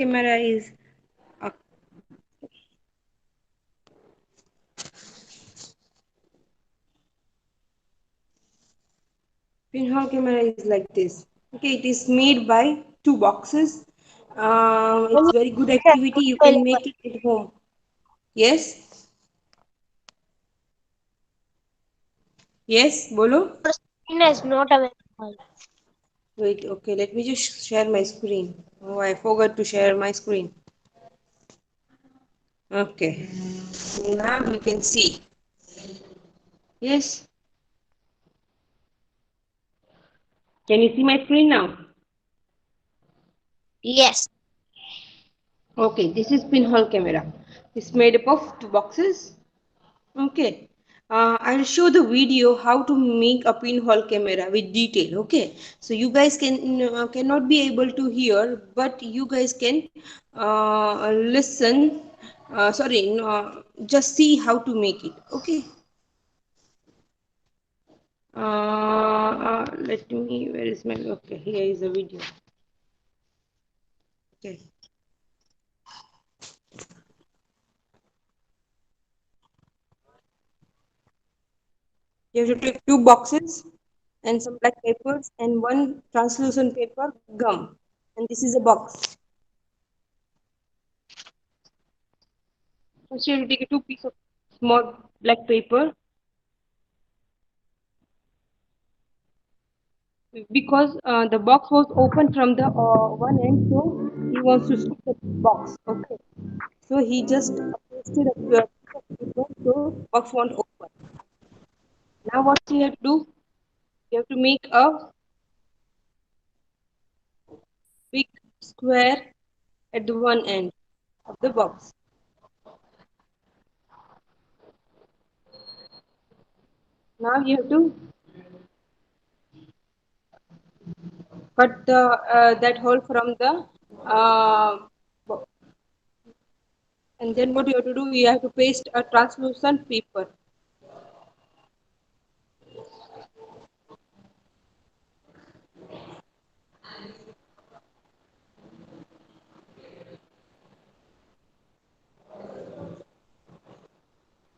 Camera is pinhole camera is like this. Okay, it is made by two boxes. When It's you very good said activity. not You can available, make it at home. Yes, yes, bolo. your screen is not available. Wait, okay, let me just share my screen. Oh, I forgot to share my screen. Okay, now you can see. Yes, can you see my screen now? Yes. Okay, this is pinhole camera. It's made up of two boxes. Okay. I'll show the video how to make a pinhole camera with detail. Okay. So you guys cannot be able to hear, but you guys can listen. Sorry, no, just see how to make it. Okay. Let me. Where is my? Okay, here is the video. Okay. You have to take two boxes and some black papers and one translucent paper gum. And this is a box. First, you have to take two pieces of small black paper because the box was open from the one end, so he wants to stick the box. Okay, so he just pasted a piece of paper so box won't open. Now, what you have to do? You have to make a big square at the one end of the box. Now you have to cut the that hole from the bo- and then what you have to do? You have to paste a translucent paper.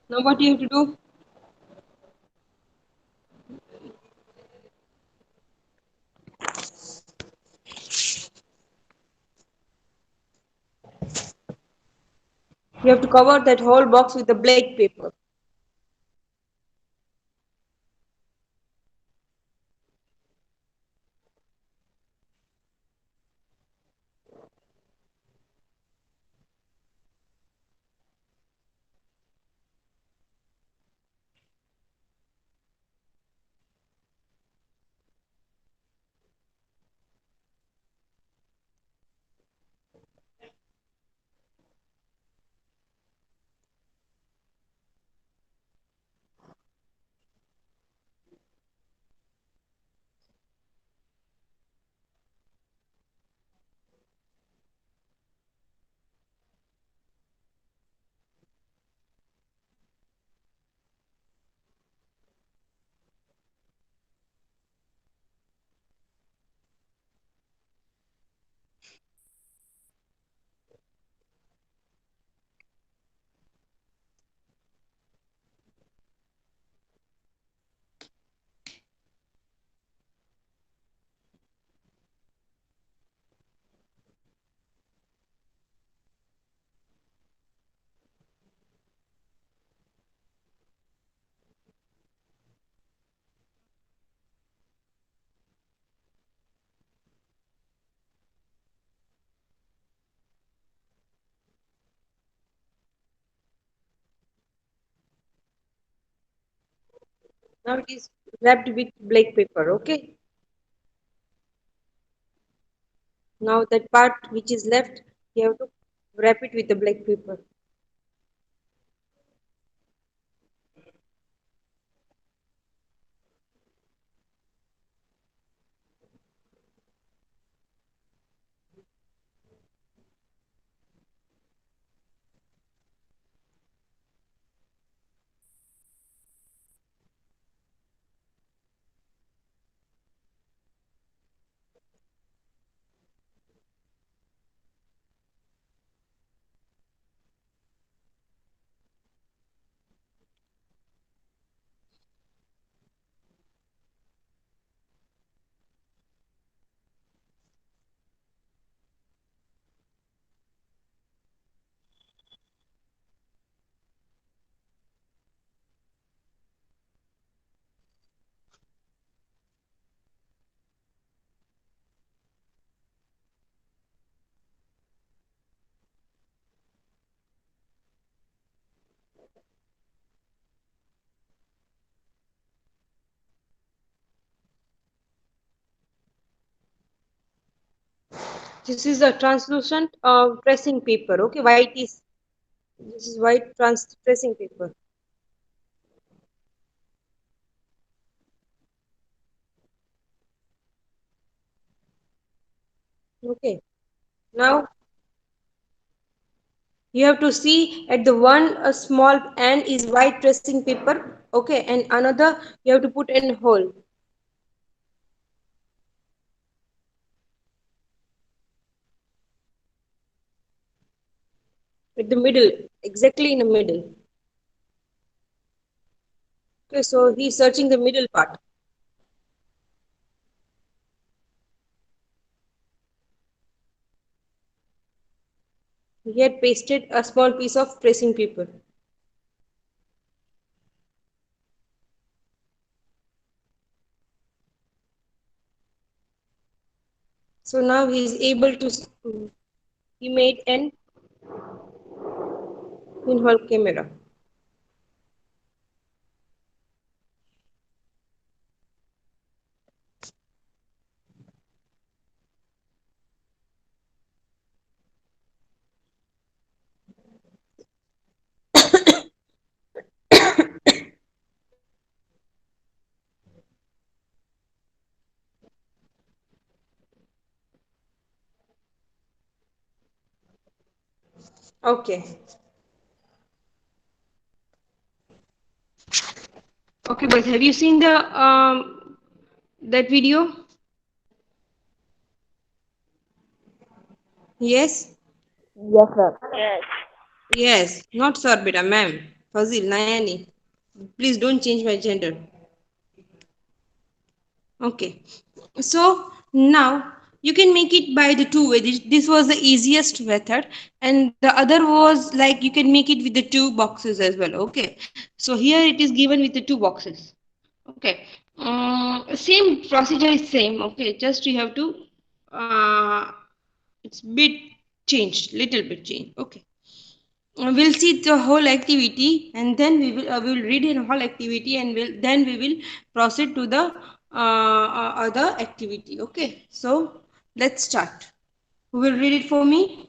Now what you have to do? You have to cover that whole box with the black paper. Now it is wrapped with black paper. Okay. Now that part which is left, you have to wrap it with the black paper. This is a translucent pressing paper. Okay, white is this is white pressing paper. Okay, now you have to see at the one a small end is white pressing paper. Okay, and another you have to put in hole at the middle, exactly in the middle. Okay, so he's searching the middle part. He had pasted a small piece of tracing paper. So now he is able to, he made an pinhole camera. Okay. Okay, but have you seen the that video? Yes? Yes, sir. Yes. Yes. Not sir, beta, ma'am. Fazil, Nayani. Please don't change my gender. Okay. So now you can make it by the two way. This was the easiest method, and the other was like you can make it with the two boxes as well. Okay. So here it is given with the two boxes. Okay. Same procedure is same. Okay. Just you have to it's bit changed, little bit changed. Okay. We'll see the whole activity and then we will read in whole activity and we will proceed to the other activity. Okay, so let's start. Who will read it for me?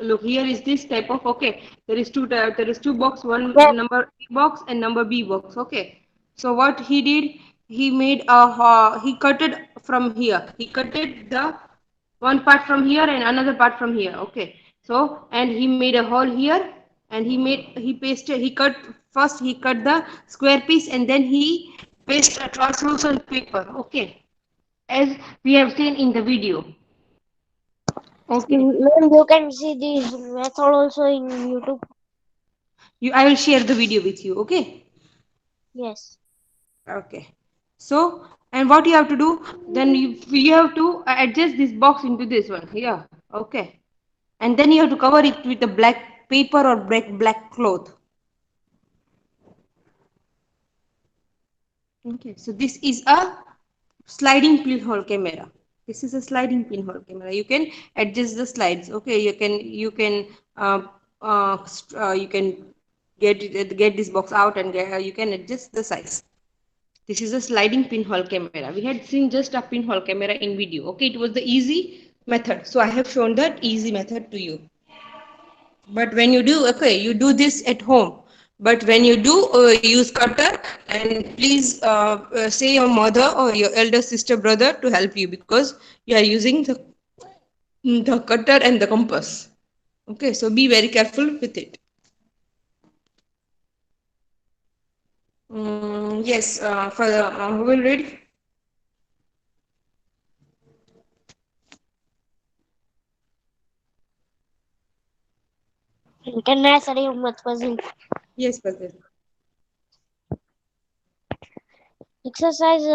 Look, here is this type of, okay, there is two box, one Yes. number A box and number B box. Okay, so what he did, he made a he cut it from here, he cut it the one part from here and another part from here. Okay, so and he made a hole here and he pasted, he cut, first he cut the square piece and then he pasted a translucent paper. Okay, as we have seen in the video. Okay, Ma'am, you can see this method also in YouTube. I will share the video with you. Okay. Yes. Okay. So, and what you have to do, then you have to adjust this box into this one. Yeah. Okay. And then you have to cover it with a black paper or black cloth. Okay. So this is a sliding pinhole camera. This is a sliding pinhole camera. You can adjust the slides. Okay. You can get this box out and you can adjust the size. This is a sliding pinhole camera. We had seen just a pinhole camera in video. Okay, it was the easy method. So I have shown that easy method to you. But when you do, okay, you do this at home. But when you do use cutter, and please say your mother or your elder sister, brother to help you because you are using the cutter and the compass. Okay, so be very careful with it. Yes, for the, who will read? International Ummat Fazil. Yes, Fazil. Exercise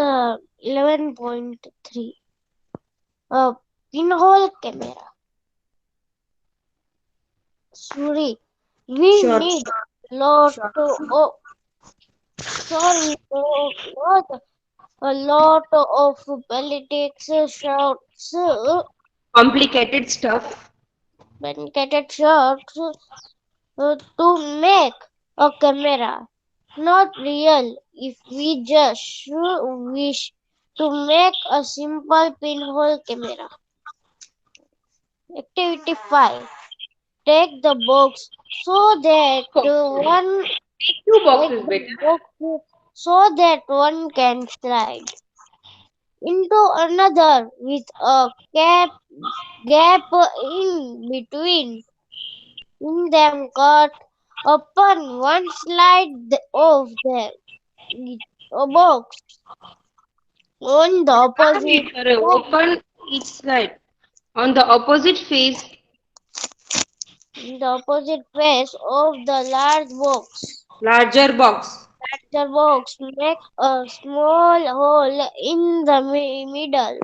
11.3. Pinhole camera. Sorry, we Short, need lot short. of sorry, lot a lot of politics shots, Complicated stuff. dedicated shots to make a camera. Not real. If we just wish to make a simple pinhole camera. Activity 5. Take the box so that one Two take boxes, the beta. box so that one can slide into another with a gap in between. In them cut open one side of the box on the opposite Open each side. On the opposite face, face of the large box. larger box. Larger box make a small hole in the middle.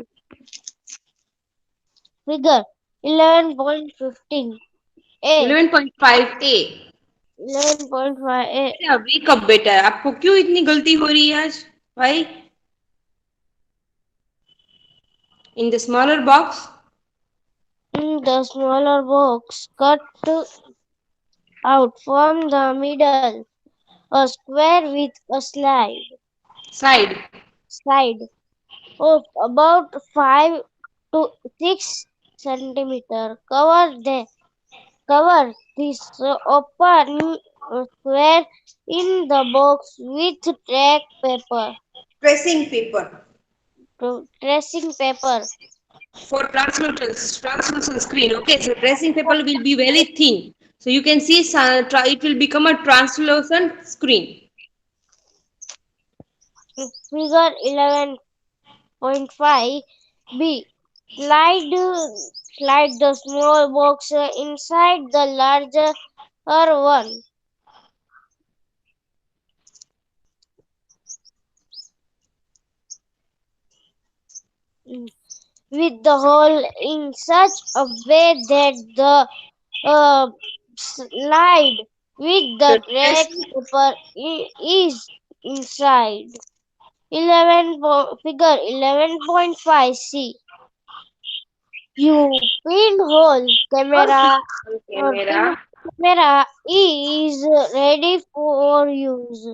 Figure 11.15 A 11.5A. 11.5 A. बेटा wake up बेटा आपको क्यों इतनी गलती हो रही है आज भाई in the smaller box In the smaller box, cut out from the middle a square with a side side of about 5 to 6 centimeter. Cover this open square in the box with track paper, pressing paper tracing paper. for translucent screen. Okay, so tracing paper will be very thin, so you can see it will become a translucent screen. Figure 11.5 B. Slide the small box inside the larger one. With the hole in such a way that the slide with the The track tracing paper is inside. Figure 11.5 C. You pinhole camera. camera. Pinhole camera is ready for use.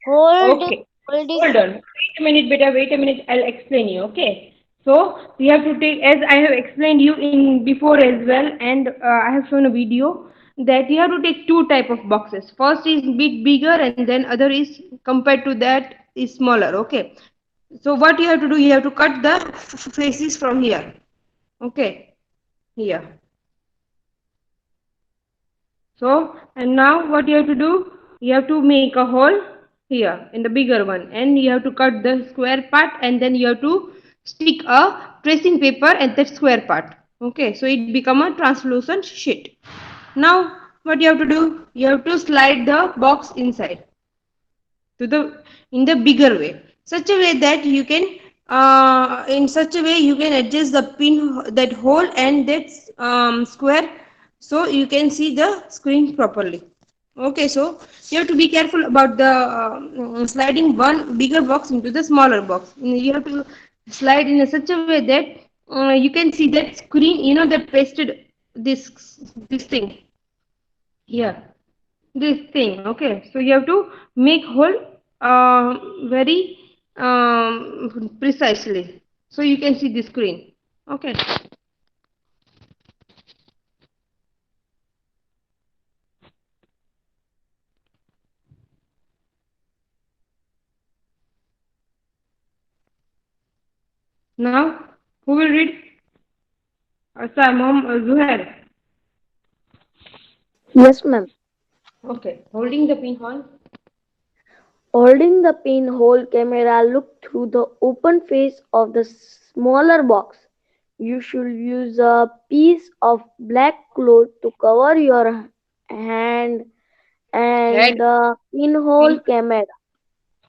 Hold Okay, holding hold on. Wait a minute, beta. Wait a minute. I'll explain you. Okay. So we have to take, as I have explained you in before as well, and I have shown a video that you have to take two type of boxes. First is bit bigger, and then other is compared to that is smaller. Okay. So what you have to do, you have to cut the faces from here. Okay, here. So, and now what you have to do? You have to make a hole here in the bigger one, and you have to cut the square part, and then you have to stick a tracing paper at that square part. Okay, so it become a translucent sheet. Now, what you have to do? You have to slide the box inside to the in the bigger way, such a way that you can in such a way you can adjust the pin that hole and that square, so you can see the screen properly. Okay, so you have to be careful about the sliding one bigger box into the smaller box. You have to slide in a such a way that you can see that screen, you know, that pasted this thing here, this thing. Okay, so you have to make hole very precisely, so you can see the screen. Okay, now who will read? Sir, Mom, Zuhair. Yes, ma'am. Okay, holding the pinhole. Holding the pinhole camera, look through the open face of the smaller box. You should use a piece of black cloth to cover your hand Head. and the pinhole camera.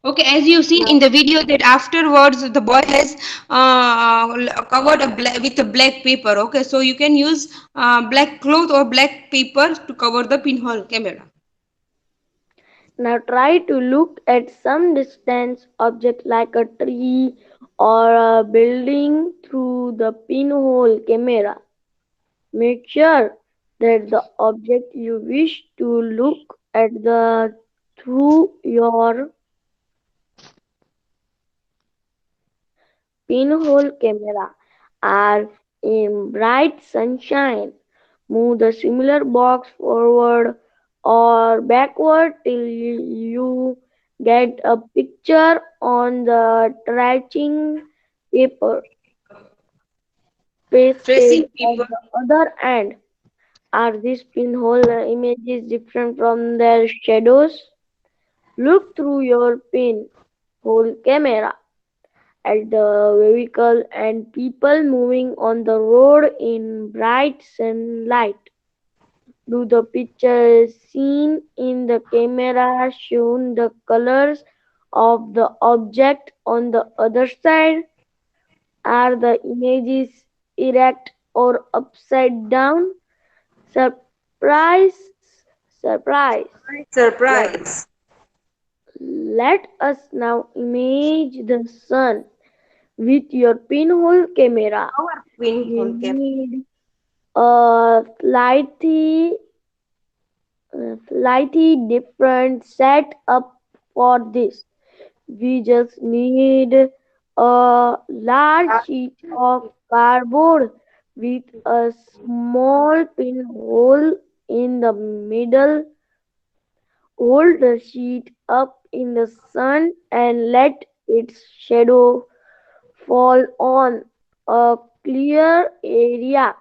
Okay, as you've seen in Now, the video that afterwards the boy has covered with a black paper. Okay, so you can use black cloth or black paper to cover the pinhole camera. now try to look at some distance object like a tree or a building through the pinhole camera. Make sure that the object you wish to look at the through your pinhole camera are in bright sunshine. Move the similar box forward or backward till you get a picture on the tracing paper pasted Tracing at paper. the other end. Are these pinhole images different from their shadows? Look through your pinhole camera at the vehicle and people moving on the road in bright sunlight. Do the pictures seen in the camera show the colors of the object on the other side? Are the images erect or upside down? Surprise, surprise. Let, Surprise. let us now image the sun with your pinhole camera. Our We pinhole camera. need a slightly different setup for this. We just need a large sheet of cardboard with a small pinhole in the middle. Hold the sheet up in the sun and let its shadow fall on a clear area.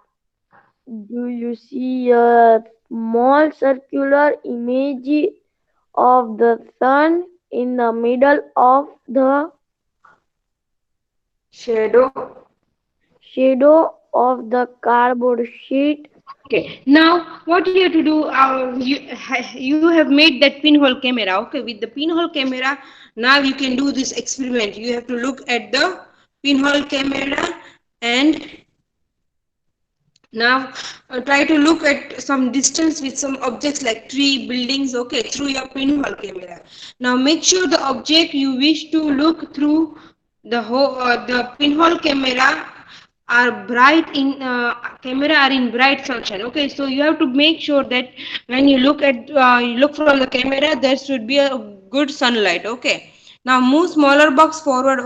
Do you see a small circular image of the sun in the middle of the Shadow. shadow of the cardboard sheet? Okay, now what you have to do, you have made that pinhole camera. Okay, with the pinhole camera, now you can do this experiment. You have to look at the pinhole camera and now try to look at some distance with some objects like tree, buildings, okay, through your pinhole camera. Now make sure the object you wish to look through the pinhole camera are bright in camera are in bright sunshine. Okay, so you have to make sure that when you look from the camera, there should be a good sunlight. Okay. Now move smaller box forward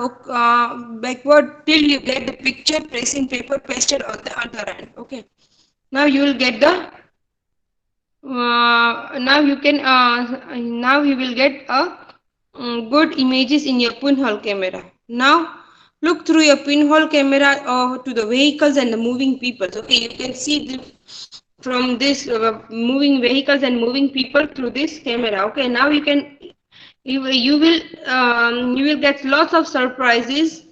backward till you get the picture tracing paper pasted on the other end. Okay. Now you will get the now you will get a good images in your pinhole camera. Now look through your pinhole camera to the vehicles and the moving people. Okay, you can see from this moving vehicles and moving people through this camera. Okay, now you will get lots of surprises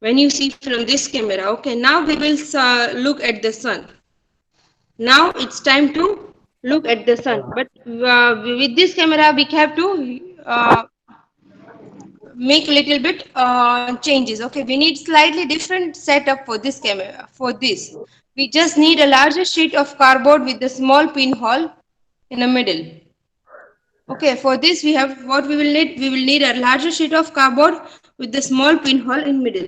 when you see from this camera. Okay, now we will look at the sun. Now it's time to look at the sun, but with this camera we have to make a little bit changes. Okay, we need slightly different setup for this camera. For this we just need a larger sheet of cardboard with a small pinhole in the middle. Okay, for this we will need a larger sheet of cardboard with the small pinhole in middle.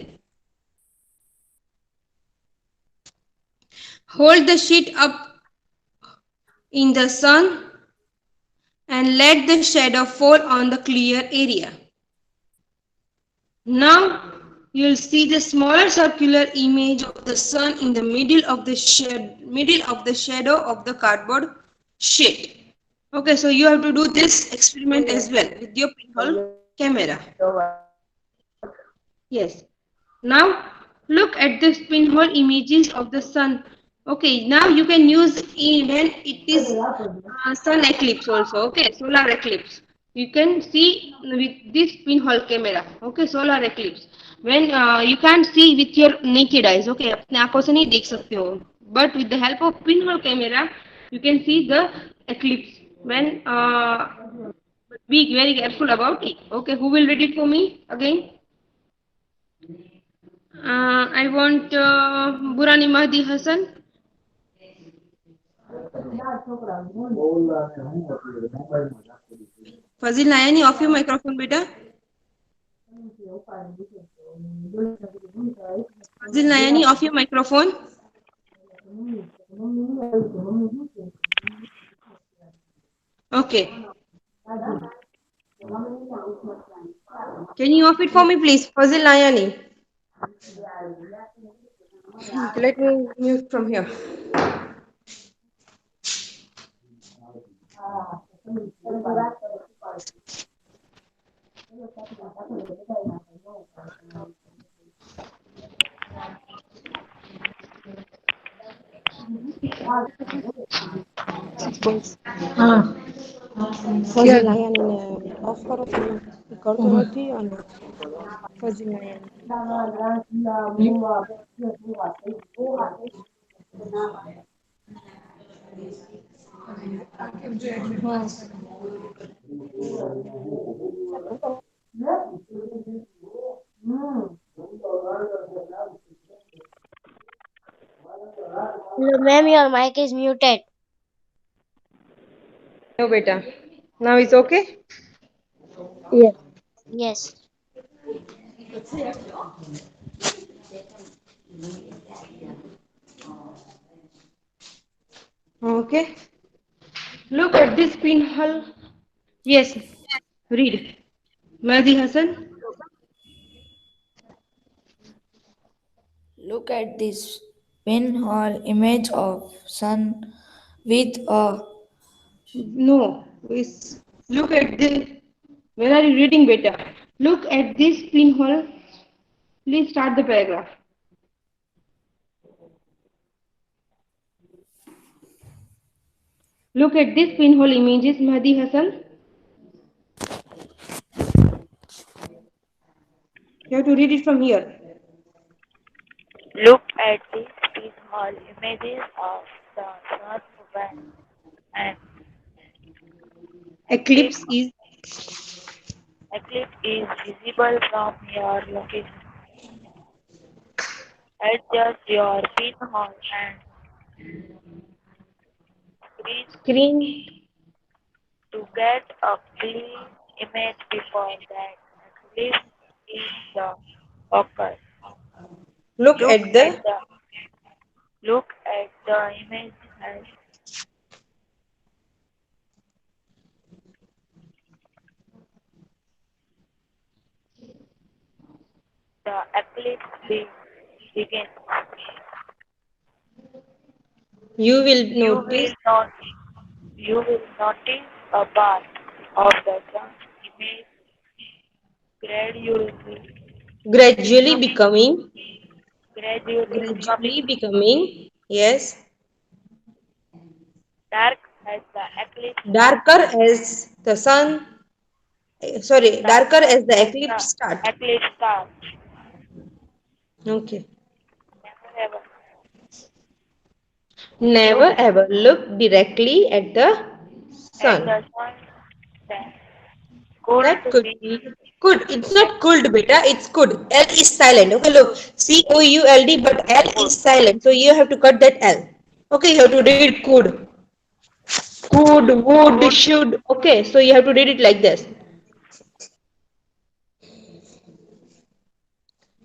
Hold the sheet up in the sun and let the shadow fall on the clear area. Now you'll see the smaller circular image of the sun in the middle of the shadow of the cardboard sheet. Okay, so you have to do this experiment as well with your pinhole camera. Yes. Now look at the pinhole images of the sun. Okay, now you can use when it is sun eclipse also. Okay, solar eclipse. You can see with this pinhole camera. Okay, solar eclipse. When you can't see with your naked eyes. Okay, अपने आंखों से नहीं देख सकते हो. But with the help of pinhole camera, you can see the eclipse. When be very careful about it. Okay, who will read it for me again? I want Burani Mahdi Hassan. Fazil Nayani, off your microphone, beta. Fazil Nayani, off your microphone. Okay. Can you off it for me, please? Fazil Nayani. Let me mute from here. क्या Fazil Ayan off करो तुम करते रहती हो ना Fazil Ayan Hello, ma'am, your mic is muted. no beta now it's okay. Yes. Yes. Okay, look at this pinhole. Yes, read. Mahdi Hassan. Look at this pinhole image of sun with a No, look at the. Where are you reading, beta? Look at this pinhole. Please start the paragraph. Look at this pinhole images, Mahdi Hassan. You have to read it from here. Look at these pinhole images of the sun when an eclipse, Eclipse is eclipse is visible from your location. Adjust your pinhole and screen screen. to get a clean image before that eclipse is the occur. Look Look at at the. the look at the image as the eclipse begins. You will You notice will not you will notice a part of the sun image gradually gradually becoming becoming. gradually becoming Gradually becoming. Yes. dark as the eclipse starts. Darker as the sun. Sorry, darker Darker as the as the eclipse start. eclipse starts. Okay. Never ever look Never ever look directly at the at sun. the sun that could That could be be could. It's that not could, beta. It's could. L is silent. Okay, look. could COULD, but L could is silent. So you have to cut that L. Okay, you have to read could. Could, would, could should. Okay, so you have to read it like this.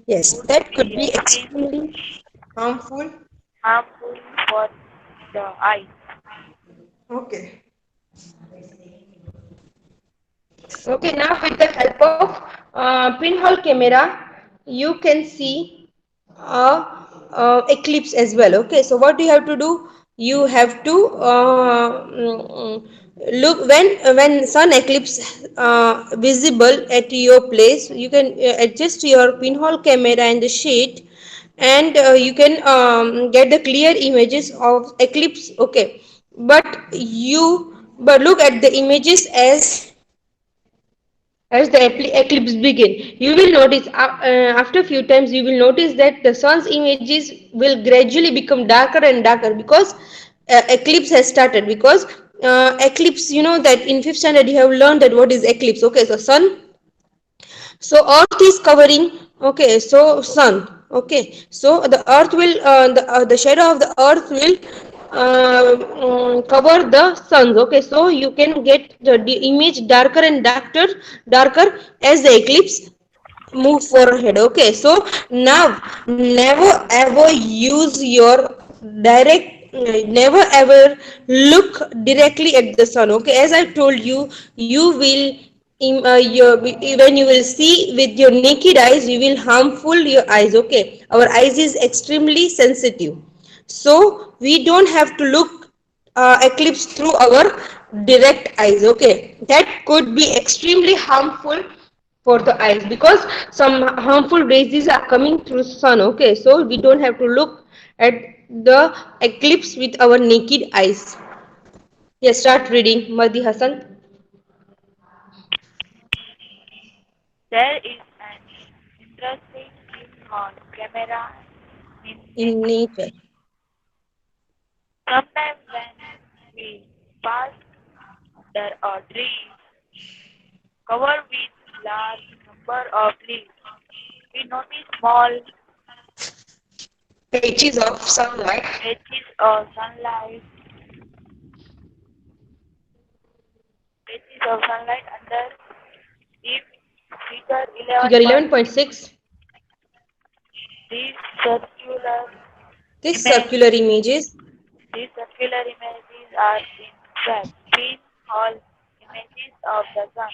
Yes, would that could be be extremely extremely harmful. harmful for the eye. Okay. Okay, now with the help of pinhole camera, you can see eclipse as well. Okay, so what you have to do? You have to look when sun eclipse visible at your place. You can adjust your pinhole camera and the shade, and you can get the clear images of eclipse. Okay, but look at the images as the eclipse begin. You will notice after few times you will notice that the sun's images will gradually become darker and darker because eclipse has started. Because eclipse, you know that in fifth standard you have learned that what is eclipse. Okay, so sun, so earth is covering. Okay, so sun. Okay, so the earth will the shadow of the earth will cover the suns. Okay, so you can get the image darker and darker as the eclipse move forehead. Okay, so now never ever use your direct never ever look directly at the sun. Okay, as I told you, you will when you will see with your naked eyes, you will harmful your eyes. Okay, our eyes is extremely sensitive, so we don't have to look eclipse through our direct eyes. Okay, that could be extremely harmful for the eyes because some harmful rays are coming through sun. Okay, so we don't have to look at the eclipse with our naked eyes. Yes, start reading, Madi Hassan. There is an interesting pinhole camera in In nature. nature. Sometimes when we pass under a tree covered with large number of leaves, we notice small Patches of sunlight. patches of sunlight, patches of sunlight under if figure Figure 11.6. 11.6. These circular This image, circular images. these circular images are in fact pinhole images of the sun.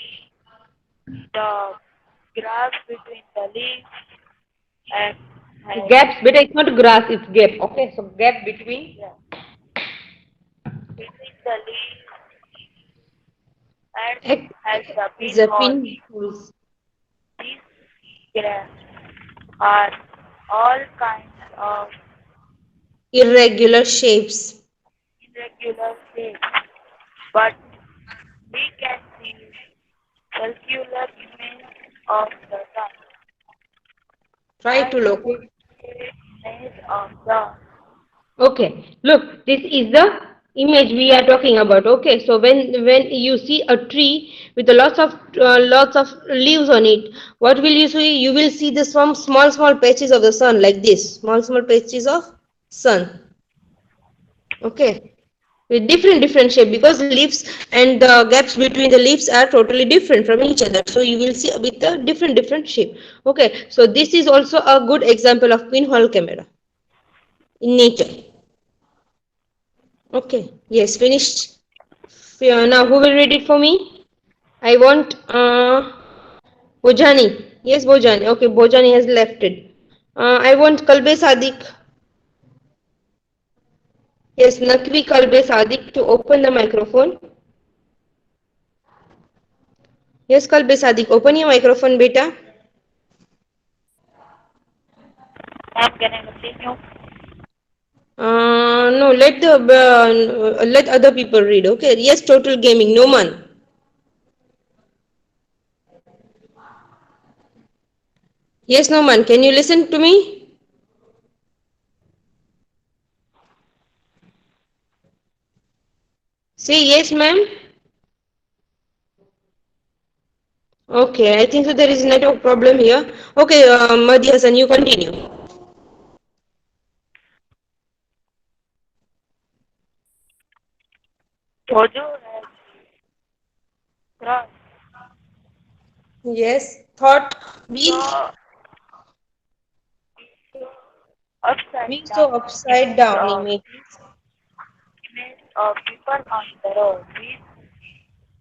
The grass between the leaves and has Gaps, beta, it's not grass, it's gap. Okay, so gap between. yeah, between the leaves and Act has the as a pinhole. pinholes. These graphs are all kinds of Irregular shapes. irregular shapes, but we can see circular image of the sun Try and to locate. image of the Okay, look, this is the image we are talking about. Okay, so when you see a tree with a lots of leaves on it, what will you see? You will see the some small patches of the sun like this, small patches of sun. Okay, with different shape because leaves and the gaps between the leaves are totally different from each other. So you will see with a different shape. Okay, so this is also a good example of pinhole camera in nature. Okay, yes, finished. Now who will read it for me? I want Bojani. Yes, Bojani. Okay, Bojani has left it. I want Kalbe Sadiq. Yes, Nakvi Kalbe Sadiq to open the microphone. Yes, Kalbe Sadiq, open your microphone, beta. ma'am, can I continue? No, let other people read. Okay. Yes, Total Gaming. No man. Yes, no man. Can you listen to me? Say yes, ma'am. Okay, I think so. There is network problem here. Okay, Madi Hassan, you continue. Jojo has crossed Yes, thought saw upside we down saw upside down images. image of people on the road with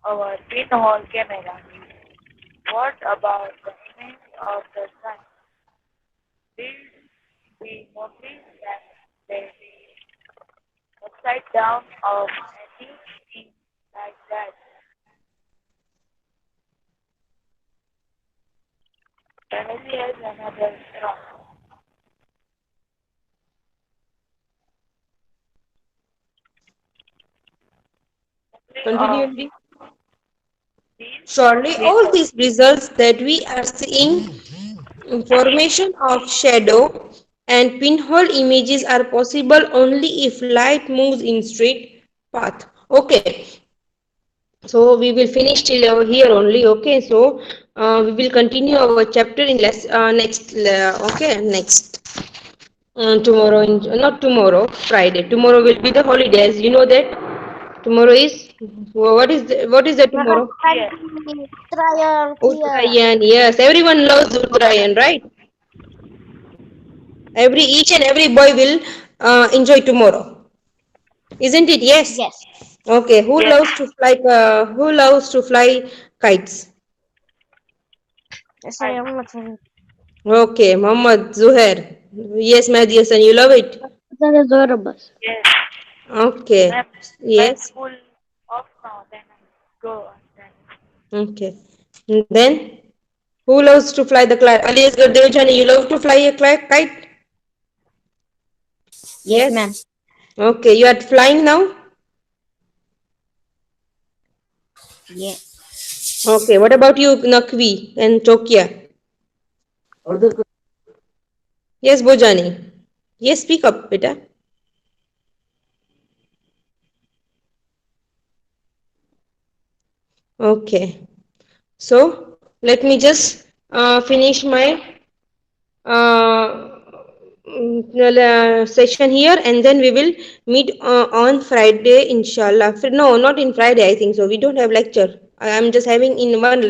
our pinhole camera. What about the image of the sun? Did we notice that they upside down of anything like that? Family has another strong. Continue. Of Andy. these Surely, all results. these results that we are seeing, formation of shadow and pinhole images are possible only if light moves in straight path. Okay, so we will finish till over here only. Okay, so we will continue our chapter in next. Okay, next. Tomorrow, not tomorrow, Friday. Tomorrow will be the holiday, as you know that. Tomorrow is what is the tomorrow? Here, Triumph here. Uttarayan. Yes, everyone loves Uttarayan, right? Each and every boy will enjoy tomorrow, isn't it? Yes. Yes. Okay. Who yes, loves to fly? Who loves to fly kites? Saya Muhammad Farooq. Okay, Muhammad Zuhair. Yes, Mehdi Hassan, you love it. Ustazah Zohar Abbas. Yes. Okay. I'm Yes. school off now. Then I go. Then Okay. And then, who loves to fly the kite? Ali Asghar Devjani, you love to fly a kite? Yes, ma'am. Okay, you are flying now? Yes. Okay, what about you, Nakvi and Tokia? Yes, Bojani. Yes, speak up, beta. Okay. So, let me just finish my session here, and then we will meet on Friday, inshallah. No, not in Friday, I think so. We don't have lecture. I am just having in one